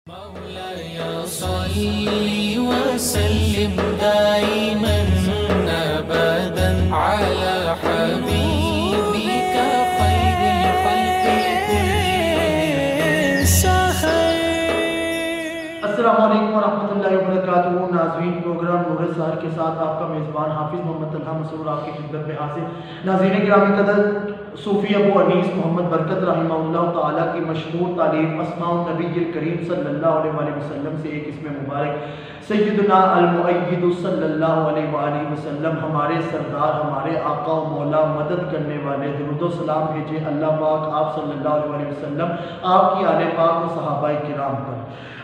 مولاي صل وسلم دائما ابدا على حبيبك خير الخلق كلهم. السلام علیکم ورحمۃ اللہ وبرکاتہ. ناظرین، پروگرام نور سحر کے ساتھ آپ کا میزبان حافظ محمد طلحہ مسرور آپ کی خدمت میں حاضر. ناظرین گرامی قدر، صوفی ابو انیس محمد برکت رحمہ اللہ تعالیٰ کی مشہور تعلیم اسماء النبی الکریم صلی اللہ علیہ وآلہ وسلم سے ایک اسم مبارک سیدنا المؤید صلی اللہ علیہ وآلہ وسلم، ہمارے سردار، ہمارے آقا و مولا، مدد کرنے والے، درود و سلام بھیجے اللہ پاک آپ صلی اللہ علیہ وآلہ وسلم، آپ کی آل پاک و صحابہ کرام پر.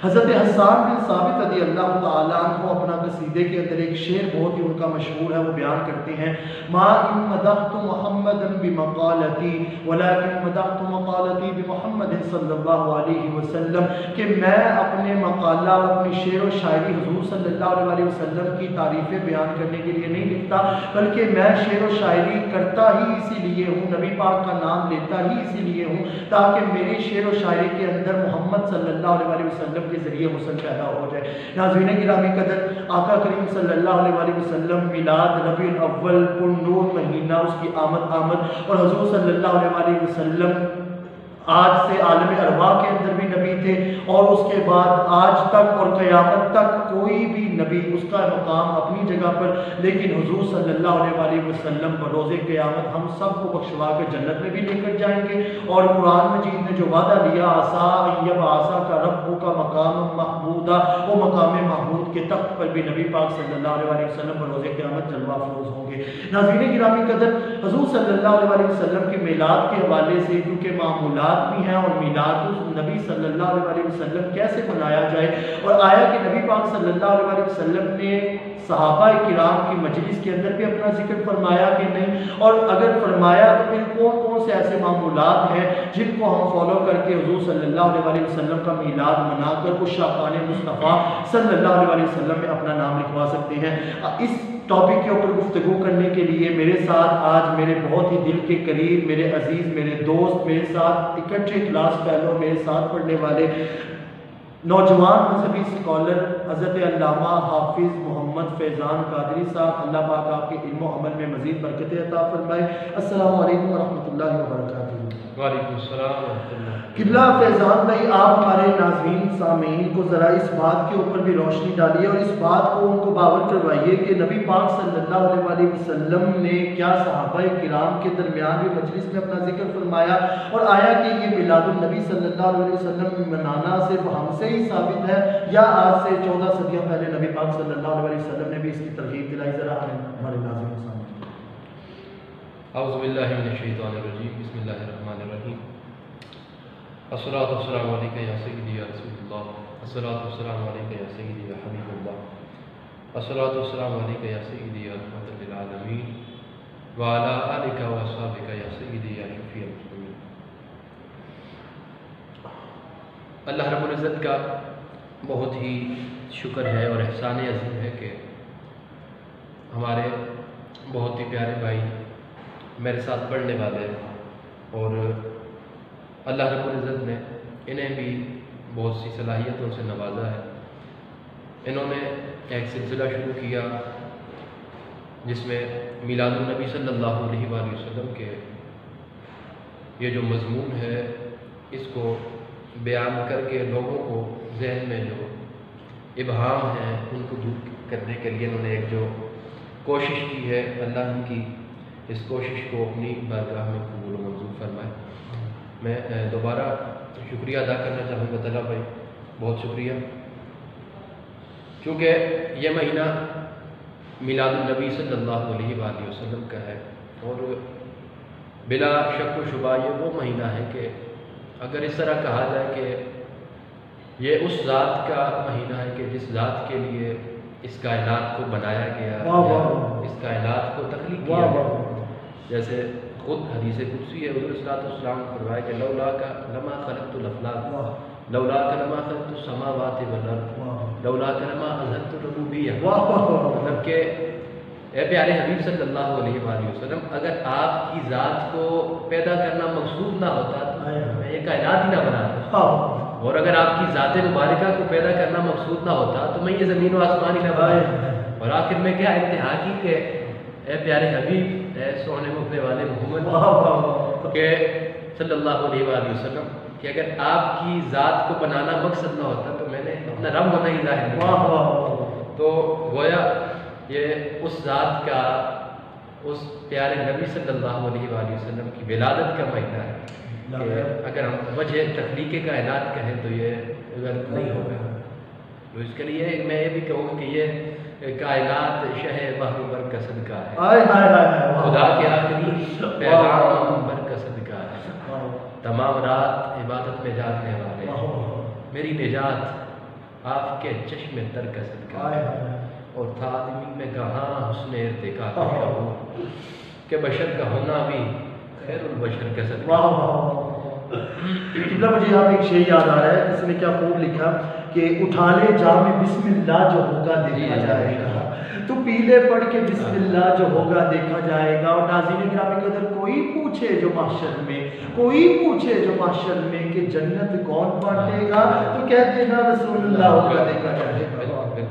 حضرت حسان بن ثابت رضی اللہ تعالیٰ عنہ اپنا قصیدے کے اندر ایک شعر بہت ہی ان کا مشہور ہے، وہ بیان کرتے ہیں: ما ان مدحت محمدا بمقالتی ولکن مدحت مقالتی بمحمد صلی اللہ علیہ وسلم، کہ میں اپنے مقالہ اور اپنی شعر و شاعری حضور صلی اللہ علیہ وسلم کی تعریفیں بیان کرنے کے لیے نہیں لکھتا، بلکہ میں شعر و شاعری کرتا ہی اسی لیے ہوں، نبی پاک کا نام لیتا ہی اسی لیے ہوں تاکہ میری شعر و شاعری کے اندر محمد صلی اللہ علیہ وسلم کے ذریعے حسن پیدا ہو جائے. ناظرین گرامی قدر، آقا کریم صلی اللہ علیہ وسلم میلاد ربیع الاول پر نور مہینہ، اس کی آمد اور حضور صلی اللہ علیہ وسلم آج سے عالم ارواح کے اندر بھی نبی تھے، اور اس کے بعد آج تک اور قیامت تک کوئی بھی نبی اس کا مقام اپنی جگہ پر، لیکن حضور صلی اللہ علیہ وسلم بروز قیامت ہم سب کو بخشوا کے جنت میں بھی لے کر جائیں گے. اور قرآن مجید نے جو وعدہ لیا آسا ایب آسا کا رب کا مقام محمودہ، وہ مقام محمود کے تخت پر بھی نبی پاک صلی اللہ علیہ وسلم بروز قیامت جلوہ افروز ہوں گے. ناظرین گرامی قدر، حضور صلی اللہ علیہ وسلم کے میلاد کے حوالے سے کیونکہ معمولات بھی ہیں، اور میلاد نبی صلی اللہ علیہ وسلم کیسے منایا جائے، اور آیا کہ نبی پاک صلی اللہ علیہ وسلم نے صحابہ کرام کی مجلس کے اندر بھی اپنا ذکر فرمایا کہ نہیں، اور اگر فرمایا تو پھر کون کون سے ایسے معمولات ہیں جن کو ہم فالو کر کے حضور صلی اللہ علیہ وسلم کا میلاد منا کر اس شاقان مصطفیٰ صلی اللہ علیہ وسلم میں اپنا نام لکھوا سکتے ہیں. اس ٹاپک کے اوپر گفتگو کرنے کے لیے میرے ساتھ آج میرے بہت ہی دل کے قریب، میرے عزیز، میرے دوست، میرے ساتھ اکٹھے کلاس فیلو، میرے ساتھ پڑھنے والے نوجوان مذہبی اسکالر حضرت علامہ حافظ محمد فیضان قادری صاحب، اللہ پاک آپ کے علم و عمل میں مزید برکت عطا فرمائے. السلام علیکم ورحمۃ اللہ وبرکاتہ. وعلیکم السلام ورحمۃ اللہ. قبلہ فیضان بھائی، آپ ہمارے ناظرین سامعین کو ذرا اس بات کے اوپر بھی روشنی ڈالیے اور اس بات کو ان کو باور کروائیے کہ نبی پاک صلی اللہ علیہ وسلم نے کیا صحابہ کرام کے درمیان بھی مجلس میں اپنا ذکر فرمایا، اور آیا کہ یہ میلاد النبی صلی اللہ علیہ وسلم منانا صرف ہم سے ہی ثابت ہے، یا آج سے 14 صدیوں پہلے نبی پاک صلی اللہ علیہ وسلم نے بھی اس کی ترغیب دلائی؟ ذرا ہمارے ناظرین سامنے. اعوذ باللہ من الشیطان الرجیم، بسم اللہ الرحمن الرحیم. الصلاۃ والسلام علیکہ یا سیدی یا رسول اللہ، الصلاۃ والسلام علیکہ یا سیدی یا حبیب اللہ، الصلاۃ والسلام علیکہ یا سیدی یا رحمۃ للعالمین وعلی آلک و اصحابک یا سیدی یا شفیع المسلمین. اللہ رب العزت کا بہت ہی شکر ہے اور احسان عظیم ہے کہ ہمارے بہت ہی پیارے بھائی میرے ساتھ پڑھنے والے، اور اللہ رب العزت نے انہیں بھی بہت سی صلاحیتوں سے نوازا ہے. انہوں نے ایک سلسلہ شروع کیا جس میں میلاد النبی صلی اللہ علیہ وآلہ وسلم کے یہ جو مضمون ہے اس کو بیان کر کے لوگوں کو ذہن میں جو ابہام ہیں ان کو دور کرنے کے لیے انہوں نے ایک جو کوشش کی ہے، اللہ ان کی اس کوشش کو اپنی بارگاہ میں قبول و منظور فرمائے. میں دوبارہ شکریہ ادا کرنا چاہوں گا طلحہ بھائی، بہت شکریہ، کیونکہ یہ مہینہ میلاد النبی صلی اللہ علیہ وآلہ وسلم کا ہے، اور بلا شک و شبہ یہ وہ مہینہ ہے کہ اگر اس طرح کہا جائے کہ یہ اس ذات کا مہینہ ہے کہ جس ذات کے لیے اس کائنات کو بنایا گیا، اس کائنات کو تخلیق کیا گیا. جیسے خود حدیث قدسی ہے، حضور صلی اللہ علیہ وسلم نے فرمایا کہ لولا کا لما خلقت الافلاک، لولا کا لما خلقت السماوات والارض، لولا کا لما اظہرت الربوبیہ. مطلب کہ اے پیارے حبیب صلی اللہ علیہ وآلہ وسلم، اگر آپ کی ذات کو پیدا کرنا مقصود نہ ہوتا تو میں یہ کائنات ہی نہ بناتا. اور اگر آپ کی ذات مبارکہ کو پیدا کرنا مقصود نہ ہوتا تو میں یہ زمین و آسمان ہی نہ بناتا۔ اور آخر میں کیا انتہا کی کہ اے پیارے حبیب، اے سونے مکھنے والے محمد کہ صلی اللہ علیہ وآلہ وسلم، کہ اگر آپ کی ذات کو بنانا مقصد نہ ہوتا تو میں نے اپنا رب ہونا ہی ظاہر نہیں کیا۔ تو گویا یہ اس ذات کا، اس پیارے نبی صلی اللہ علیہ وآلہ وسلم کی ولادت کا معائنہ ہے کہ اگر ہم وجہ تخلیق کائنات کہیں تو یہ غلط نہیں ہوگا۔ تو اس کے لیے میں یہ بھی کہوں گا کہ یہ کائنات شہ بحر بر کا صدقہ ہے، خدا کے آخری پیغام بر کا صدقہ ہے، تمام رات عبادت میں جاگنے والے، میری نجات آپ کے چشم تر کا صدقہ ہے، اور تھا آدمی میں کہاں حسن ارتقا کا شعور کہ بشر کا ہونا بھی خیر البشر کا صدقہ قبلہ مجھے یہاں پہ ایک شعر یاد آ رہا ہے جس نے کیا خوب لکھا کہ اٹھا لے جام بسم اللہ جو ہوگا دیکھا جائے گا، تو پیلے پڑھ کے بسم اللہ جو ہوگا دیکھا جائے گا۔ اور ناظرین گرامی قدر، کوئی پوچھے جو محشر میں، کوئی پوچھے جو محشر میں کہ جنت کون بانٹے گا، تو کہہ دینا رسول اللہ ہوگا دیکھا جائے گا۔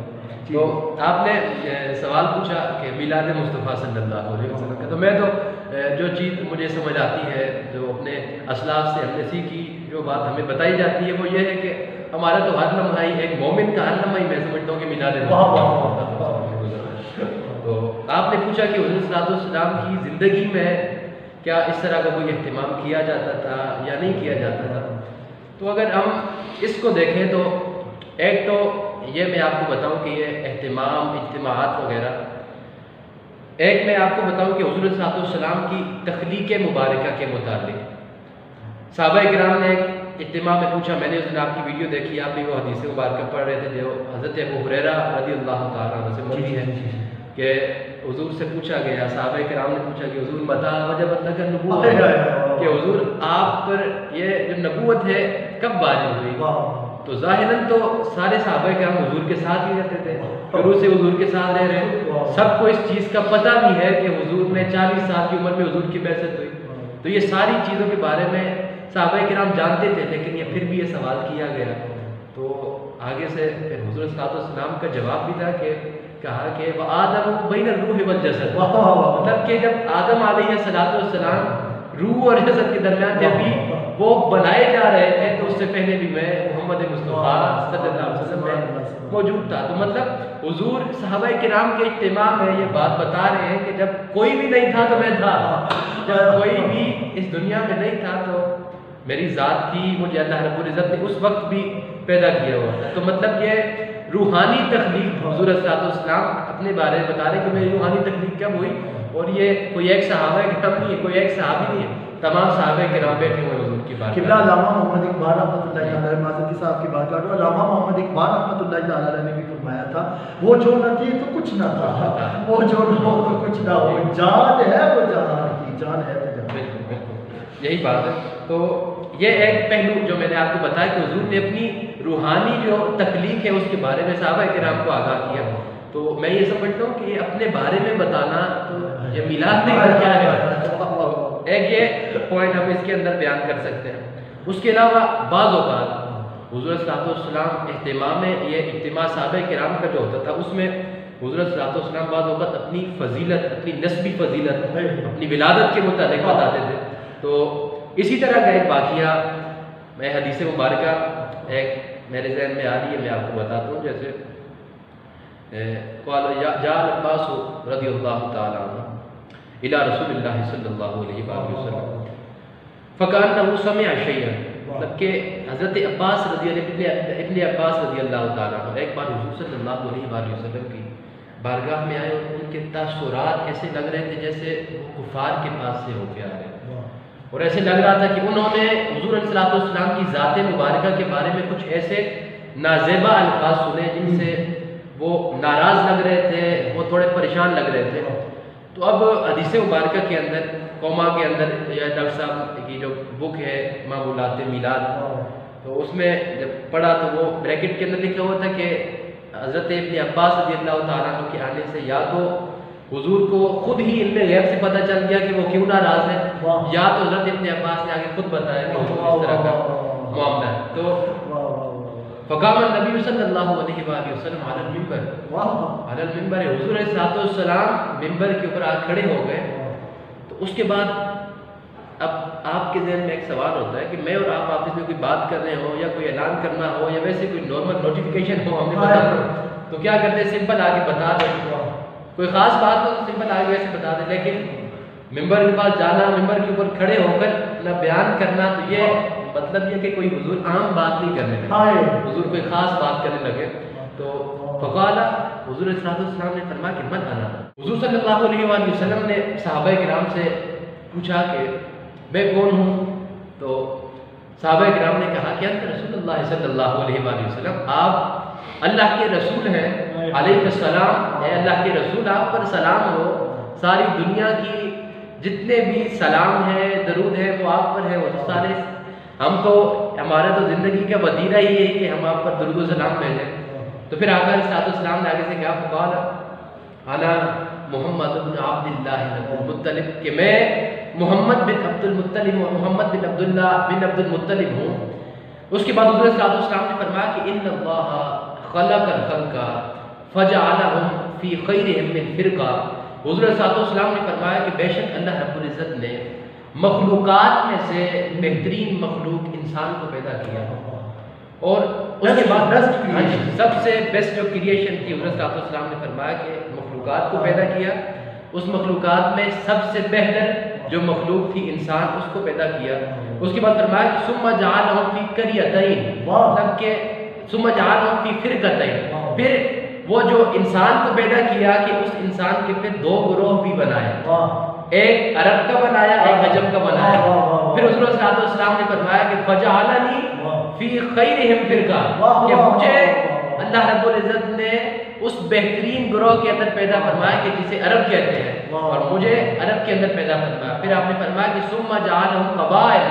تو آپ نے سوال پوچھا کہ میلاد مصطفیٰ صلی اللہ علیہ وسلم کا، تو میں تو جو چیز مجھے سمجھ آتی ہے، جو اپنے اسلاف سے ہم نے سیکھی، جو بات ہمیں بتائی جاتی ہے، وہ یہ ہے کہ ہمارا تو ہر لمحہ ہی، ایک مومن کا ہر لمحہ ہی میں سمجھتا ہوں کہ میلاد مصطفیٰ۔ تو آپ نے پوچھا کہ حضور صلی اللہ علیہ وسلم کی زندگی میں کیا اس طرح کا کوئی اہتمام کیا جاتا تھا یا نہیں کیا جاتا تھا۔ تو اگر ہم اس کو دیکھیں تو ایک تو یہ میں آپ کو بتاؤں کہ یہ اہتمام، اجتماعات وغیرہ، ایک میں آپ کو بتاؤں کہ حضور صلی اللہ علیہ وسلم کی تخلیق مبارکہ کے متعلق صحابہ کرام نے ایک اجتماع میں پوچھا، میں نے اس دن آپ کی ویڈیو دیکھی، آپ بھی وہ حدیث مبارکہ پڑھ رہے تھے جو حضرت ابو ہریرہ رضی اللہ تعالیٰ عنہ سے مروی ہے کہ حضور سے پوچھا گیا، صحابہ کرام نے پوچھا کہ حضور متى وجبت لک النبوۃ، کہ حضور آپ پر یہ جو نبوت ہے کب واجب ہوئی؟ تو ظاہراً تو سارے صحابہ کرام حضور کے ساتھ ہی رہتے تھے، شروع سے حضور کے ساتھ رہ رہے، سب کو اس چیز کا پتہ بھی ہے کہ حضور نے 40 سال کی عمر میں حضور کی بعثت ہوئی، تو یہ ساری چیزوں کے بارے میں صحابہ کرام جانتے تھے، لیکن یہ پھر بھی یہ سوال کیا گیا۔ تو آگے سے پھر حضور صلی اللہ علیہ وسلم کا جواب بھی تھا کہ کہا کہ وآدم بین الروح والجسد، مطلب کہ جب آدم علیہ السلام روح اور جسد کے درمیان جب بھی وہ بنائے جا رہے تھے تو اس سے پہلے بھی میں محمد مصطفیٰ صلی اللہ علیہ وسلم میں موجود تھا۔ تو مطلب حضور صحابہ کرام کے اجتماع میں یہ بات بتا رہے ہیں کہ جب کوئی بھی نہیں تھا تو میں تھا، جب کوئی بھی اس دنیا میں نہیں تھا تو میری ذات تھی، مجھے اللہ رب العزت نے اس وقت بھی پیدا کیا ہوا تھا۔ تو مطلب یہ روحانی تخلیق حضور صلی اللہ علیہ وسلم اپنے بارے میں بتا رہے کہ میری روحانی تخلیق کب ہوئی، اور یہ کوئی ایک صحابہ کرام نہیں ہے، کوئی ایک صحابی نہیں ہے، تمام صحابہ کرام بیٹھے ہوئے حضور کی بات۔ قبلہ علامہ محمد اقبال رحمۃ اللہ تعالیٰ علیہ، معذرت صاحب کی بات کر رہا ہوں، علامہ محمد اقبال رحمۃ اللہ تعالیٰ علیہ نے بھی فرمایا تھا وہ جو نہ تھی تو کچھ نہ تھا، وہ جو نہ ہو تو کچھ نہ ہو، جان ہے وہ جہان کی، جان ہے تو جہان۔ بالکل بالکل یہی بات ہے۔ تو یہ ایک پہلو جو میں نے آپ کو بتایا کہ حضور نے اپنی روحانی جو تخلیق ہے اس کے بارے میں صحابہ کرام کو آگاہ کیا، تو میں یہ سمجھتا ہوں کہ اپنے بارے میں بتانا تو یہ میلاد نہیں کیا ہے، ایک یہ پوائنٹ ہم اس کے اندر بیان کر سکتے ہیں۔ اس کے علاوہ بعض اوقات حضور صلی اللہ علیہ وسلم اجتماع میں، یہ اجتماع صحابہ کرام کا جو ہوتا تھا اس میں حضور صلی اللہ علیہ وسلم بعض اوقات اپنی فضیلت، اپنی نسبی فضیلت، اپنی ولادت کے متعلق بتاتے تھے۔ تو اسی طرح کا ایک واقعہ میں حدیث مبارکہ ایک میرے ذہن میں آ رہی ہے، میں آپ کو بتاتا ہوں۔ جیسے قال جاء العباس رضی اللہ تعالیٰ عنہ الى رسول اللہ صلی اللہ علیہ وآلہ وسلم فکأنہ سمع شیئا، مطلب کہ حضرت عباس رضی اللہ، ابن عباس رضی اللہ تعالیٰ عنہ ایک بار حضور صلی اللہ علیہ وآلہ وسلم کی بارگاہ میں آئے اور ان کے تاثرات ایسے لگ رہے تھے جیسے کفار کے پاس سے ہو کے آ رہے ہیں، اور ایسے لگ رہا تھا کہ انہوں نے حضور صلی اللہ علیہ وسلم کی ذات مبارکہ کے بارے میں کچھ ایسے نازیبہ الفاظ سنے جن سے وہ ناراض لگ رہے تھے، وہ تھوڑے پریشان لگ رہے تھے۔ تو اب حدیث مبارکہ کے اندر، قوما کے اندر، یا ڈاکٹر صاحب کی جو بک ہے معمولات میلاد، تو اس میں جب پڑھا تو وہ بریکٹ کے اندر لکھا ہوا تھا کہ حضرت ابن عباس رضی اللہ تعالیٰ عنہ کے آنے سے یا تو حضور کو خود ہی علم غیب سے پتہ چل گیا کہ وہ کیوں ناراض ہے، یا تو حضرت ابن عباس نے آگے خود بتایا کہ اس طرح کا معاملہ ہے۔ تو فقام النبی صلی اللہ علیہ وآلہ وسلم علی المنبر، واہ علی المنبر، حضور علیہ الصلوۃ والسلام ممبر کے اوپر آ کھڑے ہو گئے۔ تو اس کے بعد اب آپ کے ذہن میں ایک سوال ہوتا ہے کہ میں اور آپ آپس میں کوئی بات کر رہے ہو یا کوئی اعلان کرنا ہو یا ویسے کوئی نارمل نوٹیفیکیشن ہو ہم نے بتا تو کیا کرتے ہیں سمپل آ کے بتا دیں، کوئی خاص بات ہو تو سمپل آ کے ویسے بتا دیں، لیکن ممبر کے پاس جانا، ممبر کے اوپر کھڑے ہو کر نہ بیان کرنا، تو یہ مطلب یہ کہ کوئی حضور عام بات نہیں کرنے لگے، حضور کوئی خاص بات کرنے لگے۔ تو فقالا، حضور صلی اللہ علیہ وسلم نے فرمایا کہ من انا، حضور صلی اللہ علیہ وآلہ وسلم نے صحابہ کرام سے پوچھا کہ میں کون ہوں؟ تو صحابہ کرام نے کہا کہ انت رسول اللہ صلی اللہ علیہ وآلہ وسلم، آپ اللہ کے رسول ہیں، علیہ السلام، اے اللہ کے رسول آپ پر سلام ہو، ساری دنیا کی جتنے بھی سلام ہیں، درود ہیں، وہ آپ پر ہیں، وہ سارے ہم تو، ہمارا تو زندگی کا وتیرہ ہی ہے کہ ہم آپ پر درود و سلام بھیجیں۔ تو پھر آقا علیہ السلام نے آگے سے کیا فقال انا محمد بن عبد اللہ بن المطلب، کہ میں محمد بن عبد المطلب ہوں، محمد بن عبداللہ بن عبد المطلب ہوں۔ اس کے بعد حضور صلی اللہ علیہ وسلم نے فرمایا کہ ان اللہ خلق الخلق فجعلهم فی خیرهم من فرقہ، حضور صلی اللہ علیہ وسلم نے فرمایا کہ بے شک اللہ رب العزت نے مخلوقات میں سے بہترین مخلوق انسان کو پیدا کیا، اور اس کے بعد سب سے بیسٹ جو کریشن تھی، حضور صلی اللہ علیہ وسلم نے فرمایا کہ مخلوقات کو پیدا کیا، اس مخلوقات میں سب سے بہتر جو مخلوق تھی انسان، اس کو پیدا کیا۔ اس کے بعد فرمایا کہ ثم جعلهم فی قریتین، مطلب کہ ثم جعلهم فی فرقتین، پھر وہ جو انسان کو پیدا کیا کہ اس انسان کے پھر دو گروہ بھی بنائے، ایک عرب کا بنایا، ایک عجم کا بنایا۔ پھر حضور صلی اللہ علیہ وسلم نے فرمایا کہ فجعلنی فی خیرہم فرقہ، کہ مجھے اللہ رب العزت نے اس بہترین گروہ کے اندر پیدا فرمایا کہ جسے عرب کہتے ہیں، اور مجھے عرب کے اندر پیدا فرمایا۔ پھر آپ نے فرمایا کہ ثم جعلہم قبائل،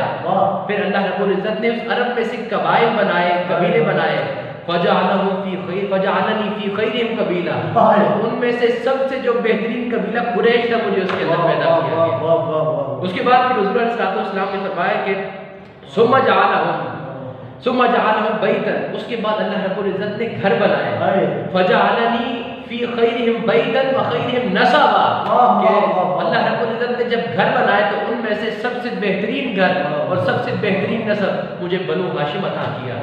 پھر اللہ رب العزت نے اس عرب میں سے قبائل بنائے، قبیلے بنائے، فجعلہم فی خیر، فجعلنی فی خیرہم قبیلہ، ان میں سے سب سے جو بہترین قبیلہ قریش تھا مجھے اس کے اندر پیدا کیا گیا۔ اس کے بعد پھر حضور صلی اللہ علیہ وسلم نے فرمایا کہ ثم جعلہم بیتا، اس کے بعد اللہ رب العزت نے گھر بنائے، فجعلنی فی خیرہم بیتا وخیرہم نسبا، کہ اللہ رب العزت نے جب گھر بنائے تو ان میں سے سب سے بہترین گھر اور سب سے بہترین نسب مجھے بنو ہاشم عطا کیا۔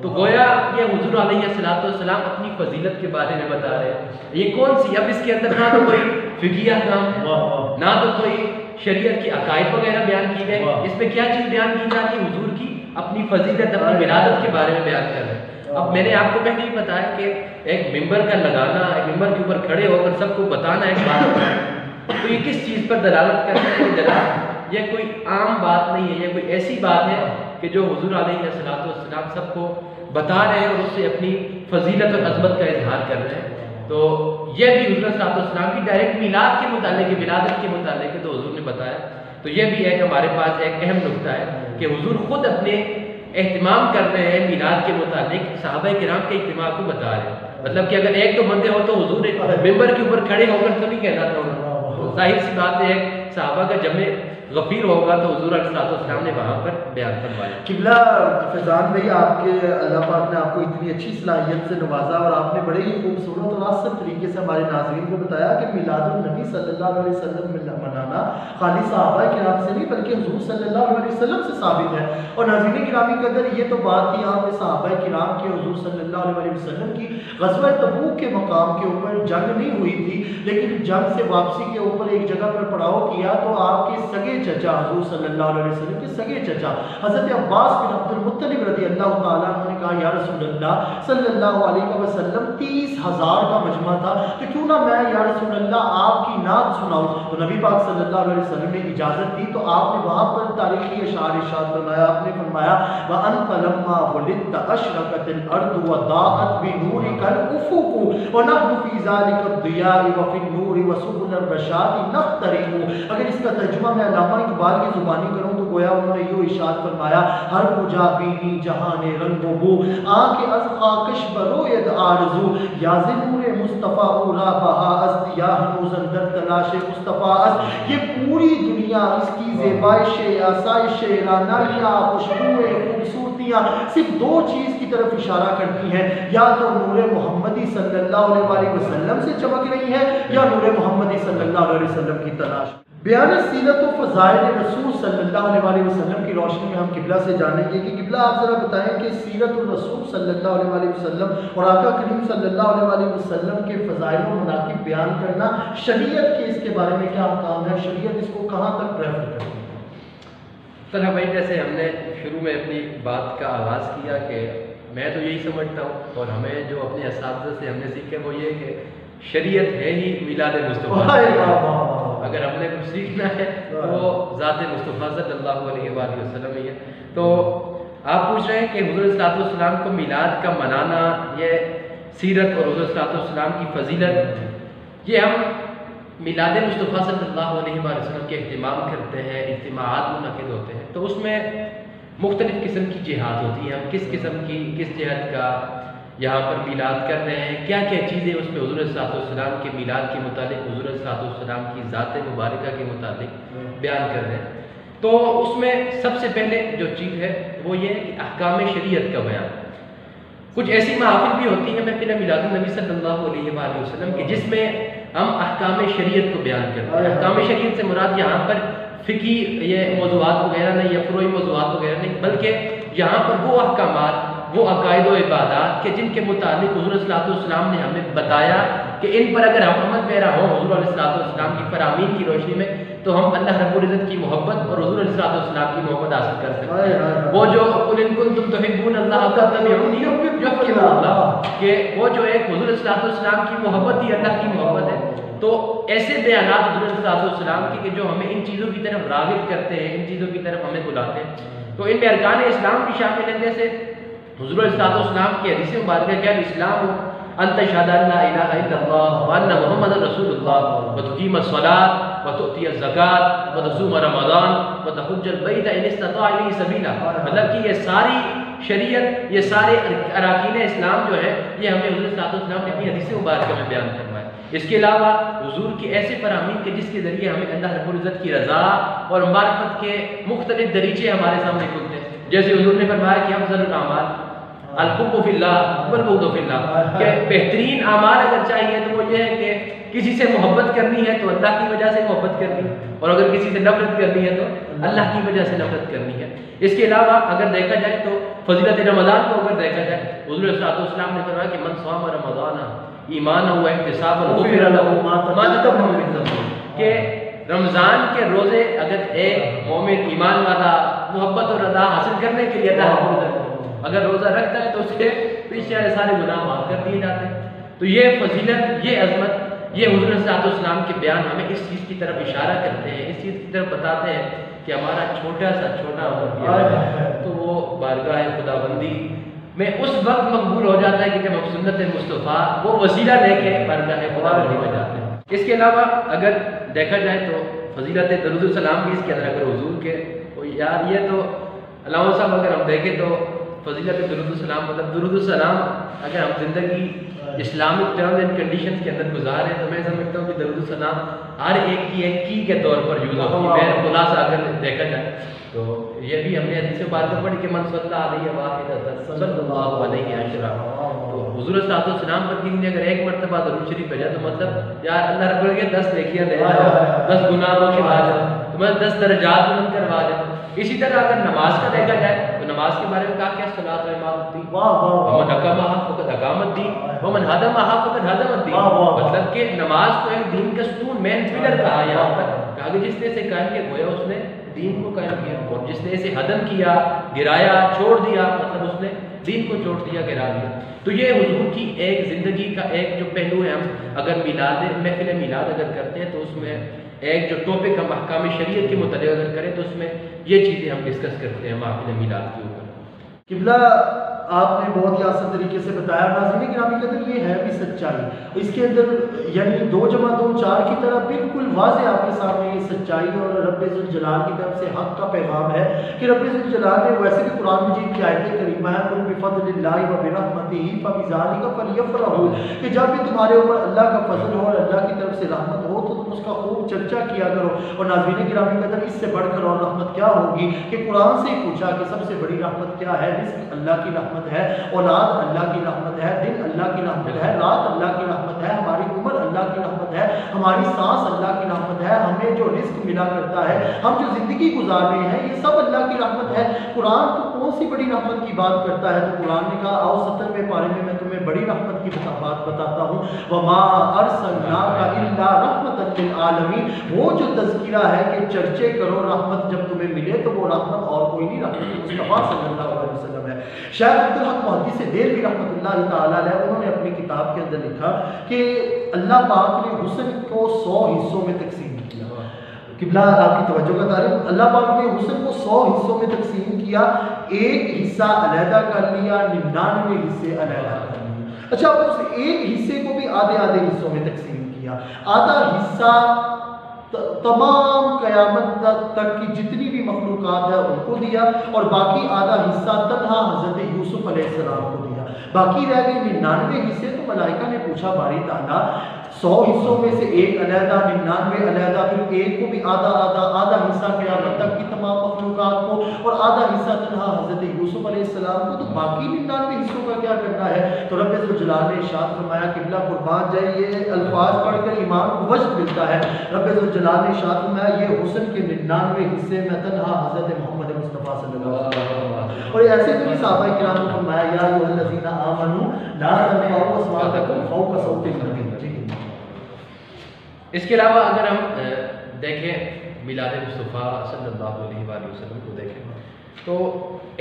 تو گویا یہ حضور علیہ الصلوۃ والسلام اپنی فضیلت کے بارے میں بتا رہے ہیں۔ یہ کون سی، اب اس کے اندر نہ تو کوئی فقہی احکام، نہ تو کوئی شریعت کی عقائد وغیرہ بیان کی گئے، اس میں کیا چیز بیان کی جاتی ہے؟ حضور کی اپنی فضیلت، اپنی ولادت کے بارے میں بیان کر رہے ہیں۔ اب میں نے آپ کو پہلے ہی بتایا کہ ایک ممبر کا لگانا، ایک ممبر کے اوپر کھڑے ہو کر سب کو بتانا ایک بات، تو یہ کس چیز پر دلالت کرتا ہے؟ دلالت یہ کوئی عام بات نہیں ہے، یہ کوئی ایسی بات ہے کہ جو حضور علیہ الصلوۃ والسلام سب کو بتا رہے ہیں اور اس سے اپنی فضیلت اور عظمت کا اظہار کر رہے ہیں۔ تو یہ بھی حضور صلی اللہ علیہ وسلم کی ڈائریکٹ میلاد کے متعلق، ولادت کے متعلق ہے، تو حضور نے بتایا۔ تو یہ بھی ایک ہمارے پاس ایک اہم نقطہ ہے کہ حضور خود اپنے اہتمام کر رہے ہیں میلاد کے متعلق، صحابہ کرام کے اہتمام کو بتا رہے ہیں۔ مطلب کہ اگر ایک دو بندے ہو تو حضور ممبر کے اوپر کھڑے ہو کر تو نہیں کہنا تھا انہوں، ظاہر سی بات ہے صحابہ کا جمع غفیر ہوگا تو حضور علیہ الصلوۃ والسلام نے وہاں پر بیان فرمایا۔ قبلہ فیضان بھائی، آپ کے اللہ پاک نے آپ کو اتنی اچھی صلاحیت سے نوازا اور آپ نے بڑے ہی خوبصورت اور آسان طریقے سے ہمارے ناظرین کو بتایا کہ میلاد النبی صلی اللہ علیہ وسلم منانا خالی صحابہ کرام سے نہیں بلکہ حضور صلی اللہ علیہ وسلم سے ثابت ہے۔ اور ناظرین گرامی قدر، یہ تو بات تھی یہاں پہ صحابہ کرام کے حضور صلی اللہ علیہ وسلم کی غزوہ تبوک کے مقام کے اوپر جنگ نہیں ہوئی تھی، لیکن جنگ سے واپسی کے اوپر ایک جگہ پر پڑاؤ کیا تو آپ کے سگے چچا حضور صلی اللہ علیہ وسلم کے سگے چچا حضرت عباس بن عبد المطلب رضی اللہ تعالیٰ عنہ نے کہا یا رسول اللہ صلی اللہ علیہ وسلم 30,000 کا مجمع تھا، تو کیوں نہ میں یا رسول اللہ آپ کی نعت سناؤں؟ تو نبی پاک صلی اللہ علیہ وسلم نے اجازت دی تو آپ نے وہاں پر تاریخی اشعار ارشاد فرمایا۔ آپ نے فرمایا وَأَنْتَ لَمَّا وُلِدْتَ أَشْرَقَتِ الْأَرْضُ وَضَاءَتْ بِنُورِكَ الْأُفُقُ وَنَحْنُ فِي ذَلِكَ الضِّيَاءِ وَفِي النُّورِ وَسُبُلَ الرَّشَادِ نَخْتَرِقُ۔ اگر اس کا ترجمہ میں علامہ اقبال کی زبانی کروں تو گویا انہوں نے یہ ارشاد فرمایا ہر کجا بینی جہان رنگ و بو آنکھ از خاکش بروید آرزو یا نور مصطفیٰ را بہا است یا ہنوز اندر تلاش مصطفیٰ است۔ یہ پوری دنیا اس کی زیبائش آسائش رانایا خوشبو خوبصورتی صوفیاں صرف دو چیز کی طرف اشارہ کرتی ہیں، یا تو نور محمدی صلی اللہ علیہ وسلم سے چمک رہی ہے یا نور محمدی صلی اللہ علیہ وسلم کی تلاش۔ بیان سیرت و فضائل رسول صلی اللہ علیہ وسلم کی روشنی میں ہم قبلہ سے جانیں گے کہ قبلہ آپ ذرا بتائیں کہ سیرت الرسول صلی اللہ علیہ وسلم اور آقا کریم صلی اللہ علیہ وسلم کے فضائل و مناقب بیان کرنا شریعت کے اس کے بارے میں کیا احکام ہے، شریعت اس کو کہاں تک پریفر کرتی ہے؟ طلحہ بھائی، جیسے ہم نے شروع میں اپنی بات کا آغاز کیا کہ میں تو یہی سمجھتا ہوں اور ہمیں جو اپنے اساتذہ سے ہم نے سیکھا وہ یہ کہ شریعت ہے ہی میلاد مصطفیٰ۔ اگر ہم نے کچھ سیکھنا ہے تو ذات مصطفیٰ صلی اللہ علیہ وآلہ وسلم ہی ہے۔ تو آپ پوچھ رہے ہیں کہ حضور صلی اللہ علیہ وسلم کو میلاد کا منانا، یہ سیرت اور حضور صلی اللہ علیہ وسلم کی فضیلت، یہ ہم میلاد مصطفیٰ صلی اللہ علیہ وآلہ وسلم کے اہتمام کرتے ہیں، اجتماعات منعقد ہوتے ہیں، تو اس میں مختلف قسم کی جہاد ہوتی ہیں۔ ہم کس قسم کی کس جہاد کا یہاں پر میلاد کر رہے ہیں، کیا کیا چیزیں اس میں حضور صلی اللہ علیہ وسلم کے میلاد کے متعلق، حضور صلی اللہ علیہ وسلم کی ذات مبارکہ کے متعلق بیان کر رہے ہیں۔ تو اس میں سب سے پہلے جو چیز ہے وہ یہ ہے کہ احکام شریعت کا بیان۔ کچھ ایسی محافل بھی ہوتی ہیں محفل میلاد النبی صلی اللہ علیہ وآلہ وسلم کی جس میں ہم احکام شریعت کو بیان کرتے ہیں۔ احکام شریعت سے مراد یہاں پر فقہی یہ موضوعات وغیرہ نہیں یا فروعی موضوعات وغیرہ نہیں، بلکہ یہاں پر وہ احکامات، وہ عقائد و عبادات کہ جن کے متعلق حضور صلی اللہ علیہ وسلم نے ہمیں بتایا کہ ان پر اگر ہم عمل پیرا ہوں حضور علیہ السلام کی فرامین کی روشنی میں، تو ہم اللہ رب العزت کی محبت اور حضور علیہ السلام کی محبت حاصل کر سکتے ہیں۔ وہ جو قل ان کنتم تحبون اللہ فاتبعونی یحببکم اللہ، کہ وہ جو ایک حضور علیہ السلام کی محبت ہی اللہ کی محبت ہے۔ تو ایسے بیانات حضور صلی اللہ علیہ وسلم کی کہ جو ہمیں ان چیزوں کی طرف راغب کرتے ہیں، ان چیزوں کی طرف ہمیں بلاتے ہیں، تو ان میں ارکان اسلام بھی شامل ہیں۔ جیسے حضور صلی اللہ علیہ وسلم کی حدیث مبارکہ کہ الاسلام ان تشهد ان لا الہ الا اللہ وان محمد رسول اللہ وتقیم الصلاۃ وتؤتی الزکاۃ وتصوم رمضان وتحج البیت ان استطاع الیہ سبیلا، مطلب کہ یہ ساری شریعت، یہ سارے اراکین اسلام جو ہے یہ ہمیں حضور صلی اللہ علیہ وسلم نے اپنی حدیث مبارکہ میں بیان فرمایا۔ اس کے علاوہ حضور کی ایسے فرامین کے جس کے ذریعے ہمیں اللہ رب العزت کی رضا اور معرفت کے مختلف دریچے ہمارے سامنے کھلتے ہیں۔ جیسے حضور نے فرمایا کہ افضل الاعمال الحب فی اللہ والبغض فی اللہ، کہ بہترین اعمال اگر چاہیے تو وہ یہ ہے کہ کسی سے محبت کرنی ہے تو اللہ کی وجہ سے محبت کرنی ہے، اور اگر کسی سے نفرت کرنی ہے تو اللہ کی وجہ سے نفرت کرنی ہے۔ اس کے علاوہ اگر دیکھا جائے تو فضیلت رمضان کو اگر دیکھا جائے، حضور صلی اللہ علیہ وسلم نے فرمایا کہ من صام رمضان ایمانا و احتسابا غفر له ما تقدم من ذنبه، کہ رمضان کے روزے اگر ایک مومن ایمان والا محبت اور رضا حاصل کرنے کے لیے اللہ اگر روزہ رکھتا ہے تو اس کے پیچھے والے سارے گناہ معاف کر دیے جاتے ہیں۔ تو یہ فضیلت، یہ عظمت، یہ حضور صلی اللہ علیہ وسلم کے بیان ہمیں اس چیز کی طرف اشارہ کرتے ہیں، اس چیز کی طرف بتاتے ہیں کہ ہمارا چھوٹا سا چھوٹا عمل تو وہ بارگاہ خداوندی میں اس وقت مقبول ہو جاتا ہے کہ جب ہم سنت مصطفیٰ وہ وسیلہ لے کے بارگاہ خداوندی میں جاتے ہیں۔ اس کے علاوہ اگر دیکھا جائے تو فضیلت درود السلام بھی اس کے اندر، اگر حضور کے یار یہ تو علامہ صاحب اگر ہم دیکھیں تو فضیلت درود السلام مطلب درود السلام اگر ہم زندگی اسلامک ٹرمز اینڈ کنڈیشنز کے اندر گزارے تو میں سمجھتا ہوں کہ درود السلام ہر ایک کی ایک کی کے طور پر یوز ہوتی ہے۔ میں خلاصہ اگر دیکھا جائے تو یہ بھی ہم نے حدیث مبارکہ پڑھی کہ من صلی علیہ واحدۃ صلی اللہ علیہ عشرہ، تو حضور صلی اللہ علیہ وسلم پر کسی نے اگر ایک مرتبہ درود شریف بھیجا تو مطلب یار اللہ رب العزت 10 نیکیاں دے دے، 10 گناہ بخشوا دے، تو مطلب 10 درجات بلند کروا دے۔ اسی طرح اگر نماز کا دیکھا جائے تو نماز کے بارے میں کہا کیا صلاۃ و امام الدین، ومن اقامها فقد اقام الدین ومن هدمها فقد هدم الدین، مطلب کہ نماز کو ایک دین کا ستون مین پلر کہا یہاں پر، کہا کہ جس نے اسے قائم کیا گویا اس نے دین کو قائم کیا، اور جس نے اسے ہدم کیا، گرایا، چھوڑ دیا، مطلب اس نے دین کو چھوڑ دیا، گرا دیا۔ تو یہ حضور کی ایک زندگی کا ایک جو پہلو ہے، ہم اگر محفل میلاد اگر کرتے ہیں تو اس میں ایک جو ٹاپک ہم احکام شریعت کے متعلق اگر کریں تو اس میں یہ چیزیں ہم ڈسکس کرتے ہیں محفل میلاد کے اوپر۔ قبلہ آپ نے بہت ہی آسان طریقے سے بتایا. ناظرین گرامی قدر یہ ہے بھی سچائی, اس کے اندر یعنی 2 + 2 4 کی طرح بالکل واضح آپ کے سامنے یہ سچائی اور رب ذوالجلال کی طرف سے حق کا پیغام ہے کہ رب ذوالجلال نے ویسے بھی قرآن مجید کی آیت کریمہ ہے قل بفضل اللہ وبرحمتہ فبذلک فلیفرحوا, کہ جب بھی تمہارے اوپر اللہ کا فضل ہو اور اللہ کی طرف سے رحمت ہو تو تم اس کا خوب چرچا کیا کرو. اور ناظرین گرامی قدر اس سے بڑھ کر اور رحمت کیا ہوگی کہ قرآن سے ہی پوچھا کہ سب سے بڑی رحمت کیا ہے. رزق اللہ کی رحمت ہے, اولاد اللہ کی رحمت ہے, دن اللہ کی رحمت ہے, رات اللہ کی رحمت ہے, ہماری عمر اللہ کی رحمت ہے, ہماری سانس اللہ کی رحمت ہے, ہمیں جو رزق ملا کرتا ہے, ہم جو زندگی گزار رہے ہیں, یہ سب اللہ کی رحمت ہے. قرآن تو کون سی بڑی رحمت کی بات کرتا ہے؟ تو قرآن نے کہا آؤ 70ویں پارے میں تمہیں بڑی رحمت کی بات بتاتا ہوں. وما ارسلناک الا رحمۃ للعالمین. وہ جو تذکرہ ہے کہ چرچے کرو رحمت جب تمہیں ملے تو وہ رحمت اور کوئی نہیں, رحمت مصطفیٰ صلی اللہ علیہ وسلم ہے. شیخ عبدالحق محدث دہلوی رحمۃ اللہ تعالیٰ علیہ انہوں نے اپنی کتاب کے اندر لکھا کہ اللہ پاک نے حسن کو 100 حصوں میں تقسیم کیا. قبلہ آپ کی توجہ کا طالب, اللہ پاک نے حسن کو 100 حصوں میں تقسیم کیا, ایک حصہ علیحدہ کر لیا, 99 حصے علیحدہ کر لیے. اچھا اس ایک حصے کو بھی آدھے حصوں میں تقسیم کیا. آدھا حصہ تمام قیامت تک کی جتنی بھی مخلوقات ہے ان کو دیا, اور باقی آدھا حصہ تنہا حضرت یوسف علیہ السلام کو دیا. باقی رہ گئے 99 حصے. تو ملائکہ نے پوچھا باری تعالیٰ 100 حصوں میں سے ایک علیحدہ, 99 علیحدہ, پھر ایک کو بھی آدھا حصہ قیامت تک کی تمام مخلوقات کو, اور آدھا حصہ تنہا حضرت یوسف علیہ السلام کو, تو باقی 99 حصوں کا کیا کرنا ہے؟ تو رب ذوالجلال نے ارشاد فرمایا, قبلہ قربان جائے یہ الفاظ پڑھ کر ایمان کو وجد ملتا ہے. رب ذوالجلال نے ارشاد فرمایا یہ حسن کے 99 حصے میں تنہا حضرت محمد مصطفیٰ صلی اللہ علیہ وسلم. اور ایسے تو صحابہ کرام نے فرمایا یا ایھا الذین آمنوا لا ترفعوا اصواتکم فوق صوت النبی. اس کے علاوہ اگر ہم دیکھیں میلاد مصطفیٰ صلی اللہ علیہ وآلہ وسلم کو دیکھیں تو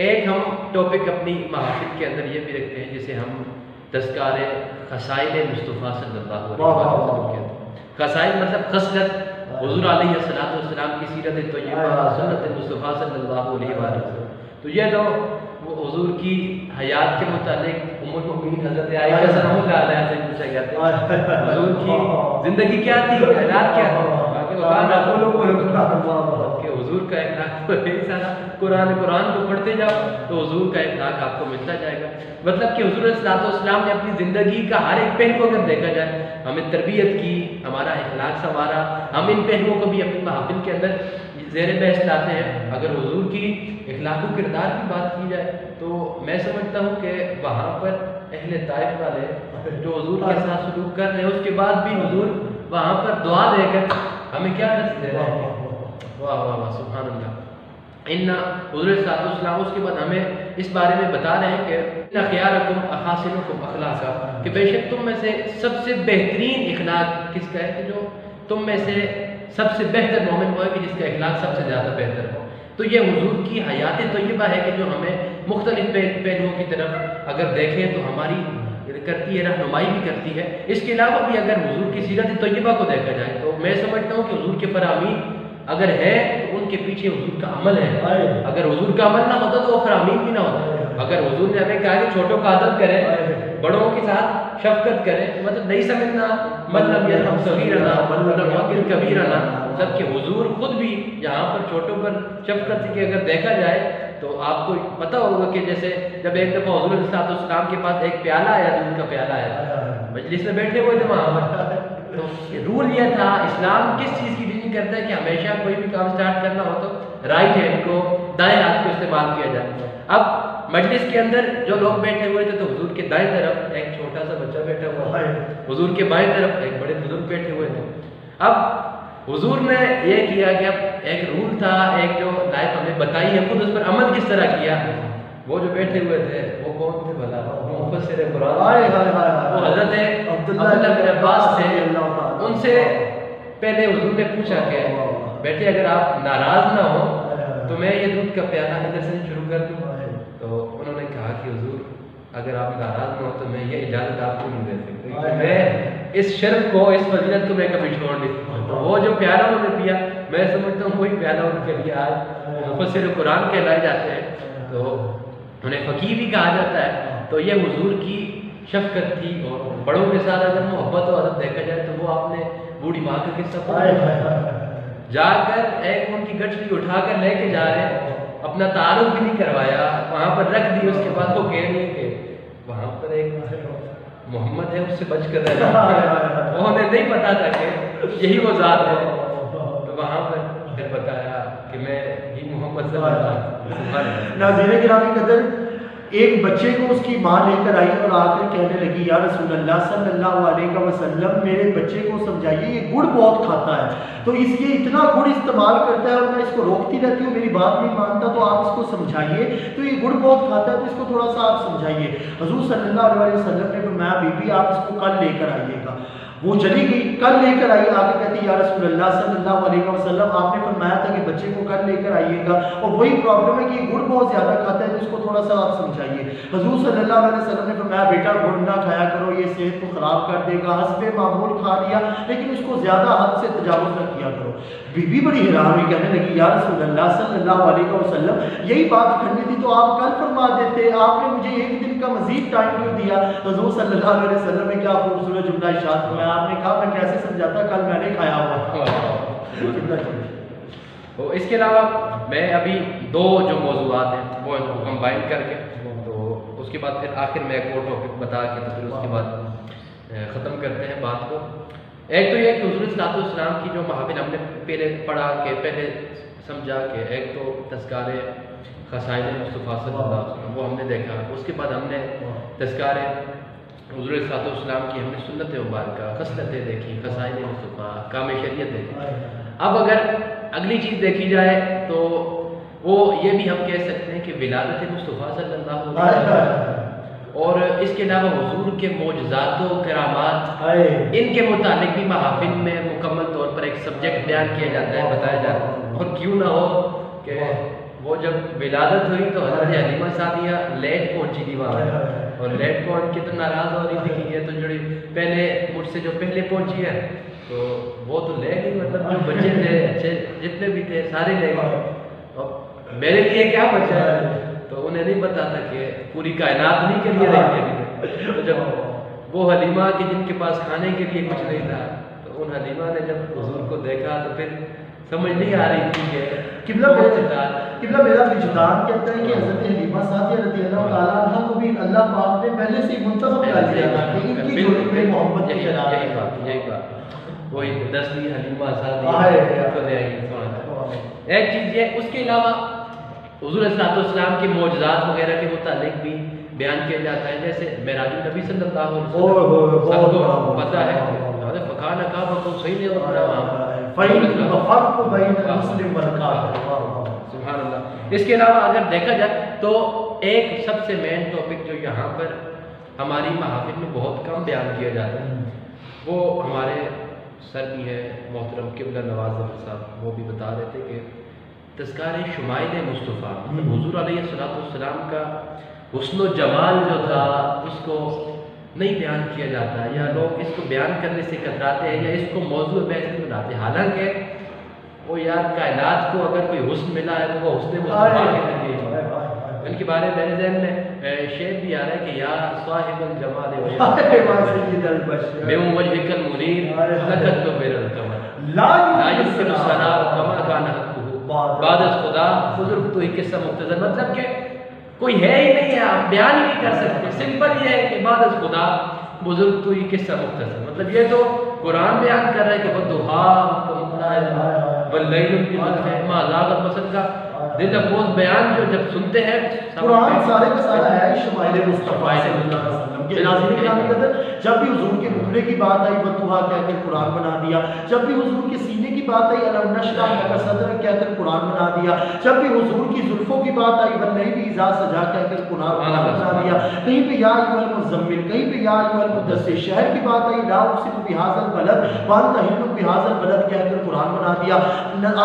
ایک ہم ٹاپک اپنی محافل کے اندر یہ بھی رکھتے ہیں جسے ہم تذکار خصائل مصطفیٰ صلی اللہ علیہ وسلم کہتے ہیں. خصائل مطلب خصلت حضور علیہ السلام کی سیرت طیبہ سنت مصطفیٰ صلی اللہ علیہ وآلہ وسلم. تو یہ تو حضور کی حیات کے متعلق ام المؤمنین حضرت عائشہ سلام اللہ علیہا سے پوچھا گیا تھا حضور کی زندگی کیا تھی, حالات کیا تھے, کہ حضور کا اخلاق قرآن کو پڑھتے جاؤ تو حضور کا اخلاق آپ کو ملتا جائے گا. مطلب کہ حضور علیہ السلام نے اپنی زندگی کا ہر ایک پہلو اگر دیکھا جائے, ہمیں تربیت کی, ہمارا اخلاق سنوارا, ہم ان پہلوؤں کو بھی اپنی محافل کے اندر زیر بحث لاتے ہیں. اگر حضور کی اخلاق و کردار کی بات کی جائے تو میں سمجھتا ہوں کہ وہاں پر اہل طائف والے جو حضور کے ساتھ سلوک کر رہے ہیں اس کے بعد بھی حضور وہاں پر دعا دے کر ہمیں کیا درس دے رہے ہیں. واہ واہ واہ سبحان اللہ. حضور صلی اللہ علیہ وسلم اس کے بعد ہمیں اس بارے میں بتا رہے ہیں کہ خیارکم احاسنکم اخلاقا, کہ بے شک تم میں سے سب سے بہترین اخلاق کس کا ہے, کہ جو تم میں سے سب سے بہتر مومن وہ ہے کہ جس کا اخلاق سب سے زیادہ بہتر ہو. تو یہ حضور کی حیات طیبہ ہے کہ جو ہمیں مختلف پہلوؤں کی طرف اگر دیکھیں تو ہماری کرتی ہے, رہنمائی بھی کرتی ہے. اس کے علاوہ بھی اگر حضور کی سیرت طیبہ کو دیکھا جائے تو میں سمجھتا ہوں کہ حضور کے فرامین اگر ہے تو ان کے پیچھے حضور کا عمل ہے. اگر حضور کا عمل نہ ہوتا تو وہ فرامین بھی نہ ہوتا. اگر حضور نے ہمیں کہا کہ چھوٹوں کا ادب کریں, بڑوں کے ساتھ شفقت کریں, مطلب نہیں سمجھنا من لم یرحم صغیرنا من لم یعقل کبیرنا, جب کہ حضور خود بھی یہاں پر چھوٹوں پر شفقت کی اگر دیکھا جائے تو آپ کو پتہ ہوگا کہ جیسے جب ایک دفعہ حضور علیہ السلام کے پاس ایک پیالہ آیا, دودھ کا پیالہ آیا, مجلس میں بیٹھے ہوئے تھے وہاں پر, تو رول یہ تھا, اسلام کس چیز کی ڈیلنگ کرتا ہے کہ ہمیشہ کوئی بھی کام سٹارٹ کرنا ہو تو رائٹ ہینڈ کو, دائیں ہاتھ کو استعمال کیا جائے. اب مجلس کے اندر جو لوگ بیٹھے ہوئے تھے تو حضور کے دائیں طرف ایک چھوٹا سا بچہ بیٹھا ہوا ہے, حضور کے بائیں طرف ایک بڑے بزرگ بیٹھے ہوئے تھے. اب حضور نے یہ کیا کہ اب ایک رول تھا, ایک جو لائف ہمیں بتائی ہے, خود اس پر عمل کس طرح کیا. وہ جو بیٹھے ہوئے تھے وہ کون تھے بھلا؟ مفسر قرآن وہ حضرت عبداللہ بن عباس تھے. ان سے پہلے حضور نے پوچھا کہ بیٹے اگر آپ ناراض نہ ہو تو میں یہ دودھ کا پیالہ ادھر سے شروع کر دوں. تو انہوں نے کہا کہ حضور اگر آپ ناراض نہ ہو تو میں یہ اجازت آپ کو نہیں دے سکتا, میں اس شرف کو, اس فضیلت کو میں کبھی چھوڑ نہیں سکتا. تو وہ جو پیالہ انہوں نے پیا, میں سمجھتا ہوں وہی پیالہ ان کے لیے آج مفسر قرآن کہلائے جاتے ہیں. تو انہیں فقیر بھی کہا جاتا ہے، تو یہ حضور کی شفقت تھی، اور بڑوں کے ساتھ اگر محبت و ادب دیکھا جائے تو وہ آپ نے بوڑھی ماں کا قصہ پڑھا، جا کر ایک ان کی گٹھڑی اٹھا کر لے کے جا رہے ہیں، اپنا تعارف بھی نہیں کروایا، وہاں پر رکھ دی، اس کے بعد وہ کہہ رہی ہے کہ وہاں پر ایک محمد ہے، اس سے بچ کر رہنا، انہیں نہیں پتا تھا کہ یہی وہ ذات ہے، تو وہاں پر پھر بتایا کہ میں ہی محمد صلی اللہ علیہ وسلم۔ ناظرین گرامی قدر، ایک بچے کو اس کی ماں لے کر آئی اور آ کر کہنے لگی یا رسول اللہ صلی اللہ علیہ وسلم میرے بچے کو سمجھائیے، یہ گڑ بہت کھاتا ہے، تو اس یہ اتنا گڑ استعمال کرتا ہے اور میں اس کو روکتی رہتی ہوں، میری بات نہیں مانتا، تو آپ اس کو سمجھائیے، تو یہ گڑ بہت کھاتا ہے تو اس کو تھوڑا سا آپ سمجھائیے۔ حضور صلی اللہ علیہ وسلم نے فرمایا بی بی آپ اس کو کل لے کر آئیے گا۔ وہ چلی گئی، کل لے کر آئی، آگے کہتی یا رسول اللہ صلی اللہ علیہ وسلم آپ نے فرمایا تھا کہ بچے کو کل لے کر آئیے گا، اور وہی پرابلم ہے کہ یہ گڑ بہت زیادہ کھاتا ہے تو اس کو تھوڑا سا آپ سمجھائیے۔ حضور صلی اللہ علیہ وسلم نے فرمایا بیٹا گڑ نہ کھایا کرو، یہ صحت کو خراب کر دے گا، حسب معمول کھا لیا لیکن اس کو زیادہ حد سے تجاوز نہ کیا کرو۔ بی بی بڑی حیران ہوئی، کہنے لگی یا رسول اللہ صلی اللہ علیہ وسلم یہی بات کرنی تھی تو آپ کل فرما دیتے، آپ نے مجھے ایک دن کا مزید ٹائم کیوں دیا؟ حضور صلی اللہ علیہ وسلم نے کیا خوبصورت جملہ ارشاد فرمایا، آپ نے کہا میں کیسے سمجھاتا، کل میں نے کھایا ہوا۔ تو اس کے علاوہ میں ابھی دو جو موضوعات ہیں وہ ان کو کمبائن کر کے، تو اس کے بعد پھر آخر میں ایک اور ٹاپک بتا کے تو پھر اس کے بعد ختم کرتے ہیں بات کو۔ ایک تو یہ کہ حضور صلی اللہ علیہ وسلم کی جو محافل ہم نے پہلے پڑھا کہ پہلے سمجھا کہ ایک تو تذکار خصائل مصطفیٰ صلی اللہ علیہ وسلم وہ ہم نے دیکھا، اس کے بعد ہم نے تذکار حضور صلی اللہ علیہ وسلم کی ہم نے سنت مبارکہ خصلتیں دیکھی، خصائل مصطفیٰ، کام شریعت دیکھی۔ اب اگر اگلی چیز دیکھی جائے تو وہ یہ بھی ہم کہہ سکتے ہیں کہ ولادت مصطفیٰ صلی اللہ علیہ وسلم اور اس کے علاوہ حضور کے معجزات و کرامات، ان کے متعلق بھی محافل میں مکمل طور پر ایک سبجیکٹ بیان کیا جاتا ہے، بتایا جاتا ہے۔ اور کیوں نہ ہو کہ وہ جب ولادت ہوئی تو حضرت حلیمہ سعدیہ لیٹ پہنچی تھی وہاں، اور لیٹ پہنچ کے تو ناراض ہو رہی تھی کہ یہ تو جڑی پہلے مجھ سے جو پہلے پہنچی ہے تو وہ تو لے گئی، مطلب جو بچے تھے اچھے جتنے بھی تھے سارے لے گئے، اب میرے لیے کیا بچا ہے؟ تو انہیں نہیں پتا تھا کہ پوری کائنات نہیں کے لیے رہی ہے۔ تو جب وہ حلیمہ کہ جن کے پاس کھانے کے لیے کچھ نہیں تھا، تو ان حلیمہ نے جب حضور کو دیکھا تو پھر سمجھ نہیں آ رہی تھی کہ قبلہ میرا وجدان کہتا ہے کہ حضرت حلیمہ سعدیہ رضی اللہ تعالیٰ عنہ کو بھی اللہ پاک نے پہلے سے ہی منتخب کر دیا تھا کہ ان کی جوڑی میں محمد کی جناب ہے۔ یہی بات وہی 10ویں حلیمہ سعدیہ کو لے آئی۔ ایک چیز یہ، اس کے علاوہ حضور صلی اللہ علیہ وسلم کے معجزات وغیرہ کے متعلق بھی بیان کیا جاتا ہے، جیسے معراج النبی صلی اللہ علیہ وسلم سب کو پتہ ہے کہ فکان کعبہ کو صحیح نہیں سبحان اللہ۔ اس کے علاوہ اگر دیکھا جائے تو ایک سب سے مین ٹاپک جو یہاں پر ہماری محافل میں بہت کم بیان کیا جاتا ہے، وہ ہمارے سر بھی ہے محترم قبلہ نواز ظفر صاحب، وہ بھی بتا رہے تھے کہ تذکار شمائل مصطفیٰ، حضور علیہ السلام کا حسن و جمال جو تھا اس کو نہیں بیان کیا جاتا، یا لوگ اس کو بیان کرنے سے کتراتے ہیں یا اس کو موضوع بحث بناتے ہیں، حالانکہ وہ یار کائنات کو اگر کوئی حسن ملا ہے تو وہ حسن مصطفیٰ کے ذریعے ان کے بارے میں میرے ذہن میں شعر بھی آ رہا ہے کہ یا صاحب الجمال بے وجهك المنیر لقد کبر القمر لا يمكن الثناء كما كان حقه بعد از خدا بزرگ تو ہی قصہ مختصر، مطلب کہ کوئی ہے ہی نہیں ہے، آپ بیان ہی نہیں کر سکتے، سمپل یہ ہے کہ بعد از خدا بزرگ تو ہی قصہ مختصر، مطلب یہ تو قرآن بیان کر رہا ہے کہ والضحیٰ واللیل اذا ما زاغ البصر کا دل افروز بیان جو جب سنتے ہیں قرآن سارے کا سارا ہے شمائل مصطفیٰ صلی اللہ علیہ وسلم کے۔ ناظرین گرامی قدر، جب بھی حضور کے مکھڑے کی بات آئی والضحیٰ کہہ کر قرآن بنا دیا، جب بھی حضور کے سینے کی بات آئی الم نشرح لک صدرک کہہ کر قرآن بنا دیا، جب بھی حضور کی زلفوں کی بات آئی واللیل اذا سجا کہہ کر قرآن بنا دیا، کہیں پہ یا ایھا المزمل، کہیں پہ یا ایھا المدثر، شہر کی بات آئی لا اقسم بھذا البلد وانت حل بھذا البلد کہہ کر قرآن بنا دیا،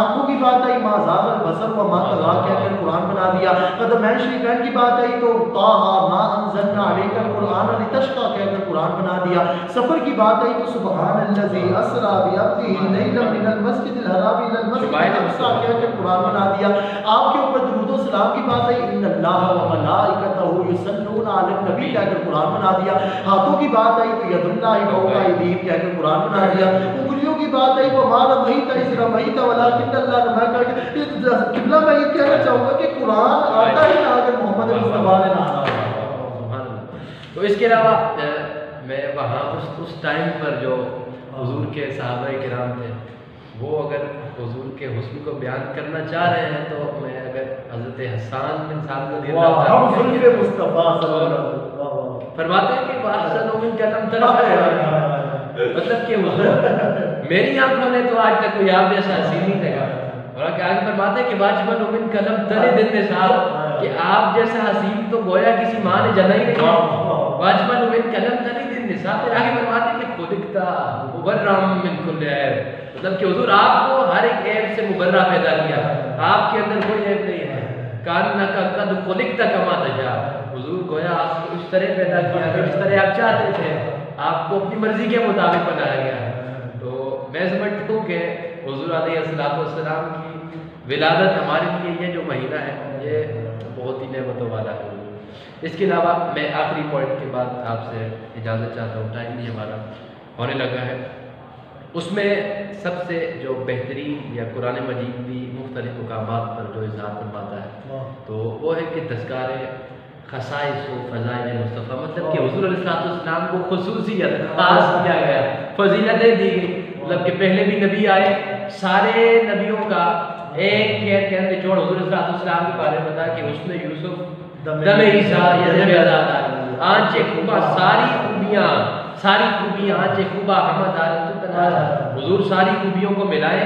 آنکھوں کی بات آئی ما زاغ البصر وما طغى کہہ کر قرآن بنا دیا، قدمین شریفین کی بات آئی تو طٰہٰ ما انزلنا علیک القرآن لتشقیٰ کہہ کر قرآن قرآن بنا دیا. سفر کی بات آئی تو سبحان الذی اسری بعبدہ لیلا من المسجد الحرام الی المسجد الاقصی کہہ کر قرآن بنا دیا. آپ کے اوپر درود و سلام کی بات آئی ان اللہ و ملائکتہ یصلون علی النبی کہہ کر قرآن بنا دیا. ہاتھوں کی بات آئی تو ید اللہ فوق ایدیہم کہہ کر قرآن بنا دیا. انگلیوں کی بات آئی وما رمیت اذ رمیت ولکن اللہ رمی کر کے قبلہ میں یہ کہنا چاہوں گا کہ قرآن آتا ہی نہ اگر محمد مصطفیٰ نے نہ آتا. تو اس کے علاوہ میں وہاں اس ٹائم پر جو حضور کے صحابہ کرام تھے وہ اگر حضور کے حسن کو بیان کرنا چاہ رہے ہیں تو میں اگر حضرت حسان بن ثابت رضی اللہ عنہ مصطفیٰ صلی اللہ علیہ وسلم فرماتے ہیں کہ واحسن من کلم طرف مطلب کہ حضور میری آنکھوں نے تو آج تک کوئی آپ جیسا حسین نہیں دیکھا. اور کہ آگے فرماتے ہیں کہ واجبن من کلم تلد النساء کہ آپ جیسا حسین تو گویا کسی ماں نے جنا ہی نہیں. واجبن من کلم تلد النساء پھر آگے فرماتے ہیں کہ خلقتا مبرم من کل عیب مطلب کہ حضور آپ کو ہر ایک عیب سے مبرہ پیدا کیا. آپ کے اندر کوئی عیب نہیں ہے. کانک قد خلقت کما تشاء حضور گویا آپ کو اس طرح پیدا کیا کہ جس طرح آپ چاہتے تھے. آپ کو اپنی مرضی کے مطابق بنایا گیا ہے. تو میں سمجھتا ہوں کہ حضور علیہ السلام کی ولادت ہمارے لیے یہ جو مہینہ ہے یہ بہت ہی نعمتوں والا ہے. اس کے علاوہ میں آخری پوائنٹ کے بعد آپ سے اجازت چاہتا ہوں, ٹائم بھی ہمارا ہونے لگا ہے. اس میں سب سے جو بہترین یا قرآن مجید بھی مختلف مقامات پر جو اظہار فرماتا ہے تو وہ ہے کہ تذکار خصائص و فضائل مصطفیٰ مطلب کہ حضور علیہ السلام کو خصوصیت خاص کیا گیا, فضیلتیں دی گئی. مطلب کہ پہلے بھی نبی آئے, سارے نبیوں کا ایک کہتے چھوڑ حضور علیہ السلام کے بارے میں بتا کہ حسن یوسف دم عیسیٰ یزب آزاد آنچ خوبا ساری خوبیاں آنچ خوبا حمد حضور ساری خوبیوں کو ملائے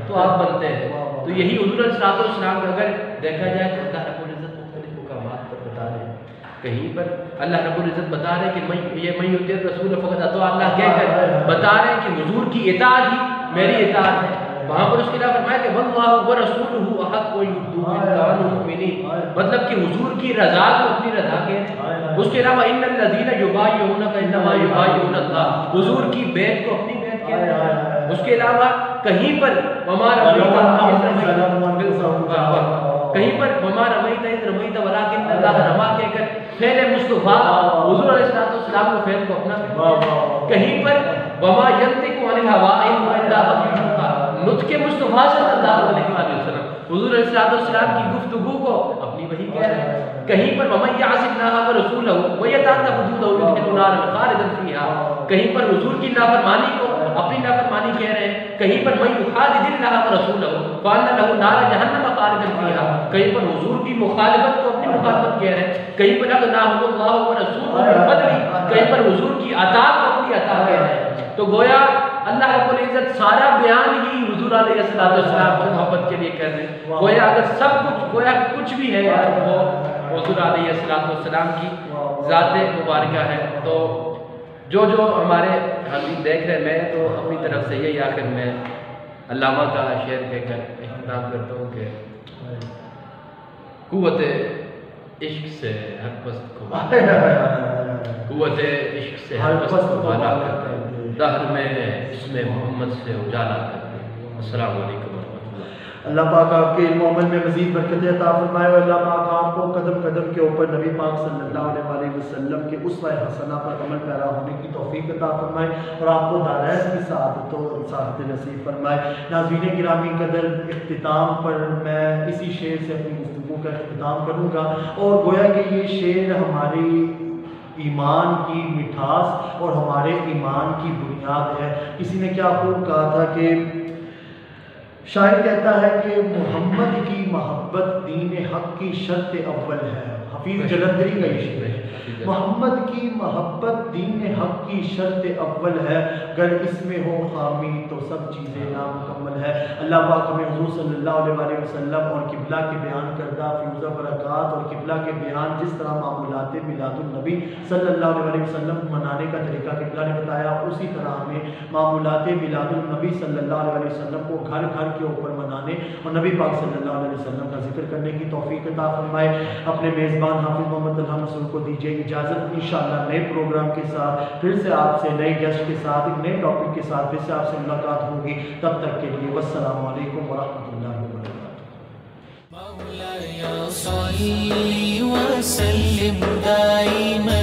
تو آپ بنتے ہیں. تو یہی حضور علیہ السلام کا اگر دیکھا جائے تو اللہ رب العزت مختلف مقامات پر بتا رہے ہیں. کہیں پر اللہ رب العزت بتا رہے ہیں کہ یہ من یطیع الرسول فقد اطاع اللہ کہہ کر بتا رہے ہیں کہ حضور کی اطاعت ہی میری اطاعت ہے. وہاں پر اس کے علاوہ فرمایا کہ واللہ ورسولہ احق ان یردوہ ان کانوا مؤمنین مطلب کہ حضور کی رضا کو اپنی رضا کہہ رہے ہیں. اس کے علاوہ ان الذین یبایعونک انما یبایعون اللہ حضور کی بیعت کو اپنی بیعت کہہ رہے ہیں. اس کے علاوہ کہیں پر وما رمیت اذ رمیت ولکن اللہ رمی کہہ کر فعل مصطفیٰ حضور علیہ السلام کو فعل کو اپنا. کہیں پر وما ینطق عن الهوى ان هو الا وحی یوحی نطق مصطفیٰ صلی اللہ علیہ وسلم حضور علیہ السلام کی گفتگو کو اپنی وحی کہہ رہے ہیں. کہیں پر ومن یعص اللہ ورسولہ ویتعدی حدودہ یدخلہ نارا خالدا فیہا کہیں پر حضور کی نافرمانی کو اپنی نافرمانی کہہ رہے ہیں. کہیں پر من یحادد اللہ ورسولہ فان له نار جہنم خالدا فیہا کہیں پر حضور کی مخالفت کو اپنی مخالفت کہہ رہے ہیں. کہیں پر اغناہ اللہ ورسولہ بالفضل کہیں پر حضور کی عطا کو اپنی عطا کہہ رہے ہیں. تو گویا اللہ رب العزت سارا بیان ہی حضور علیہ السلام کی محبت کے لیے کر رہے ہیں. گویا اگر سب کچھ گویا کچھ بھی ہے وہ حضور علیہ السلام کی ذات مبارکہ ہے. تو جو ہمارے حاضرین دیکھ رہے ہیں میں تو اپنی طرف سے یہی آخر میں علامہ کا شعر کہہ کر اختتام کرتا ہوں کہ قوت عشق سے ہر پست کو قوت عشق سے ہر پست کو بالا کرتے ہیں دہر میں اس میں محمد سے اجالا کرتے ہیں. السلام علیکم ورحمۃ اللہ. اللہ پاک آپ کے علم و عمل میں مزید برکت عطا فرمائے اور اللہ پاک آپ کو قدم قدم کے اوپر نبی پاک صلی اللہ علیہ وسلم کے اسوہ حسنہ پر عمل پیرا ہونے کی توفیق عطا فرمائے اور آپ کو دارائز کی سعادت و سعادت نصیب فرمائے. ناظرین گرامی قدر اختتام پر میں اسی شعر سے اپنی گفتگو کا اختتام کروں گا اور گویا کہ یہ شعر ہماری ایمان کی مٹھاس اور ہمارے ایمان کی بنیاد ہے. کسی نے کیا خوب کہا تھا کہ شاعر کہتا ہے کہ محمد کی محبت دین حق کی شرط اول ہے. حفیظ جلندری کا یہ شعر ہے. محمد کی محبت دین حق کی شرط اول ہے گر اس میں ہو خامی تو سب چیزیں نامکمل ہے. اللہ پاک ہمیں حضور صلی اللہ علیہ وسلم اور قبلہ کے بیان کردہ فیوزہ برکات اور قبلہ کے بیان جس طرح معمولات میلاد النبی صلی اللہ علیہ وسلم منانے کا طریقہ قبلہ نے بتایا اسی طرح ہمیں معمولات میلاد النبی صلی اللہ علیہ وسلم کو گھر گھر کے اوپر منانے اور نبی پاک صلی اللہ علیہ وسلم کا ذکر کرنے کی توفیق عطا فرمائے. اپنے میزبان میزبان حافظ محمد طلحہ مسعود کو دیجیے اجازت. انشاءاللہ نئے پروگرام کے ساتھ پھر سے آپ سے نئے گیسٹ کے ساتھ ایک نئے ٹاپک کے ساتھ پھر سے آپ سے ملاقات ہوگی. تب تک کے لیے والسلام علیکم ورحمۃ اللہ وبرکاتہ. مولاي صل وسلم دائما